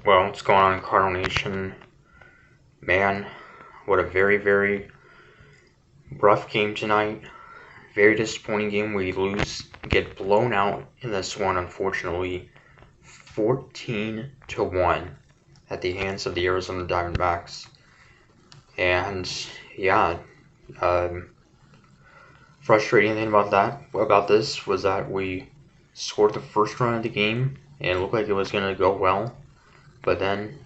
Well, what's going on, Cardinal Nation? Man, what a very, very rough game tonight. Very disappointing game. We get blown out in this one, unfortunately, 14-1 at the hands of the Arizona Diamondbacks. And yeah, frustrating thing about this was that we scored the first run of the game and it looked like it was going to go well, but then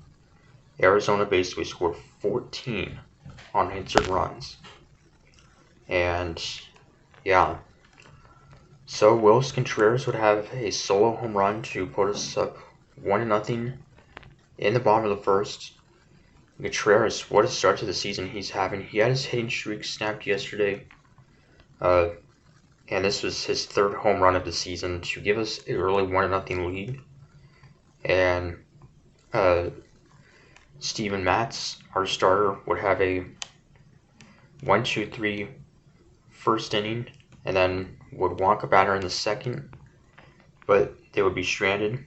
Arizona basically scored 14 unanswered runs. And yeah, so Willis Contreras would have a solo home run to put us up 1-0 in the bottom of the first. Contreras, what a start to the season he's having. He had his hitting streak snapped yesterday, and this was his third home run of the season to give us an early 1-0 lead. And Steven Matz, our starter, would have a 1-2-3 first inning, and then would walk a batter in the second, but they would be stranded.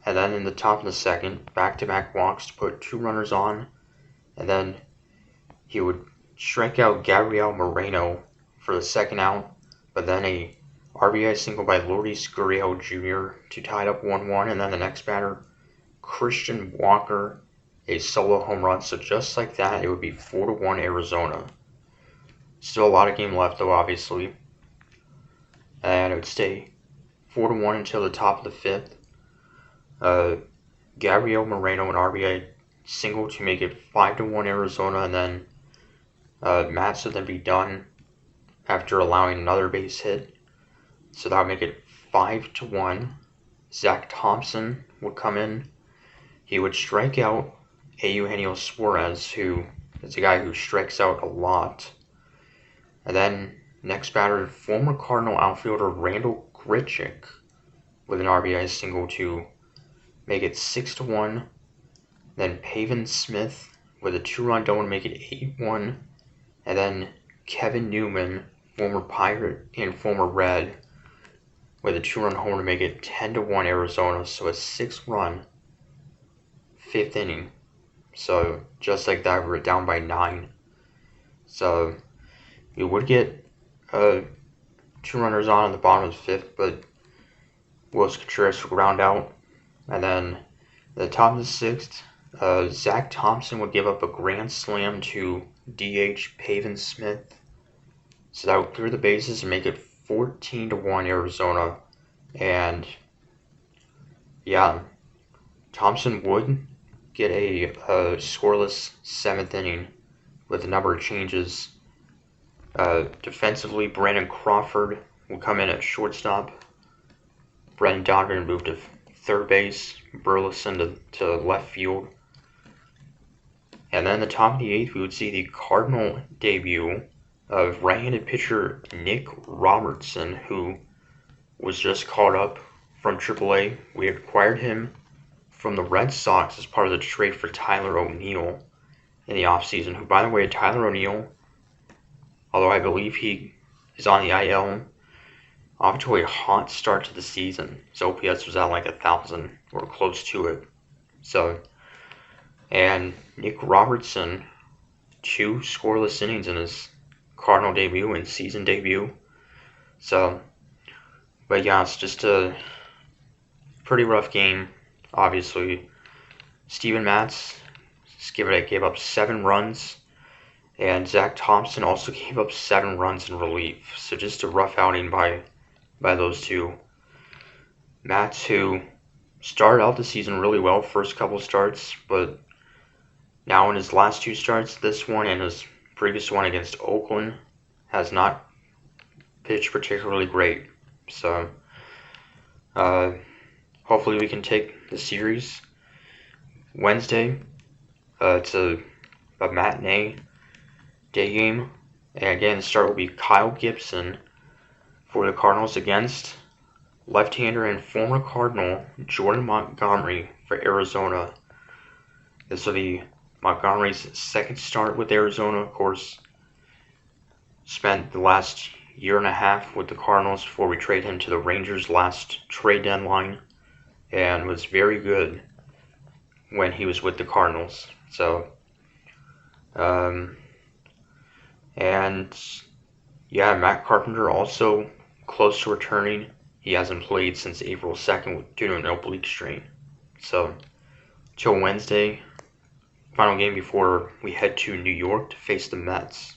And then in the top of the second, back-to-back walks to put 2 runners on, and then he would strike out Gabriel Moreno for the second out, but then a RBI single by Lourdes Gurriel Jr. to tie it up 1-1, and then the next batter, Christian Walker, a solo home run. So just like that, it would be 4-1 Arizona. Still a lot of game left, though, obviously. And it would stay 4-1 until the top of the fifth. Gabriel Moreno, an RBI single to make it 5-1 Arizona, and then Matz would then be done after allowing another base hit. So that would make it 5-1. Zach Thompson would come in. He would strike out Eugenio Suarez, who is a guy who strikes out a lot. And then next batter, former Cardinal outfielder Randall Grichuk with an RBI single to make it 6-1. Then Pavin Smith with a 2-run double to make it 8-1. And then Kevin Newman, former Pirate and former Red, with a 2-run homer to make it 10-1 Arizona. So a 6-run fifth inning. So just like that, we're down by 9. So we would get 2 runners on in the bottom of the fifth, but Willis Contreras would round out. And then at the top of the sixth, Zach Thompson would give up a grand slam to DH Pavin Smith. So that would clear the bases and make it 14-1 Arizona. And yeah, Thompson would get a scoreless 7th inning with a number of changes. Defensively, Brandon Crawford would come in at shortstop. Brendan Donovan moved to third base. Burleson to left field. And then at the top of the 8th, we would see the Cardinal debut of right-handed pitcher Nick Robertson, who was just called up from AAA. We acquired him from the Red Sox as part of the trade for Tyler O'Neill in the offseason, who, by the way, Tyler O'Neill, although I believe he is on the IL, off to a hot start to the season. His OPS was at like 1,000 or close to it. So, and Nick Robertson, 2 scoreless innings in his Cardinal debut and season debut. So, but yeah, it's just a pretty rough game, obviously. Steven Matz gave up 7 runs, and Zach Thompson also gave up 7 runs in relief. So just a rough outing by those two. Matz, who started out the season really well, first couple starts, but now in his last 2 starts, this one and his previous one against Oakland, has not pitched particularly great. So hopefully we can take the series Wednesday. It's a matinee day game. And again, the start will be Kyle Gibson for the Cardinals against left-hander and former Cardinal Jordan Montgomery for Arizona. This will be Montgomery's second start with Arizona, of course. Spent the last year and a half with the Cardinals before we traded him to the Rangers last trade deadline, and was very good when he was with the Cardinals. So, and yeah, Matt Carpenter also close to returning. He hasn't played since April 2nd due to an oblique strain. So, till Wednesday, final game before we head to New York to face the Mets.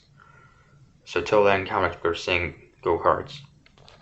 So till then, Comics are saying go Cards.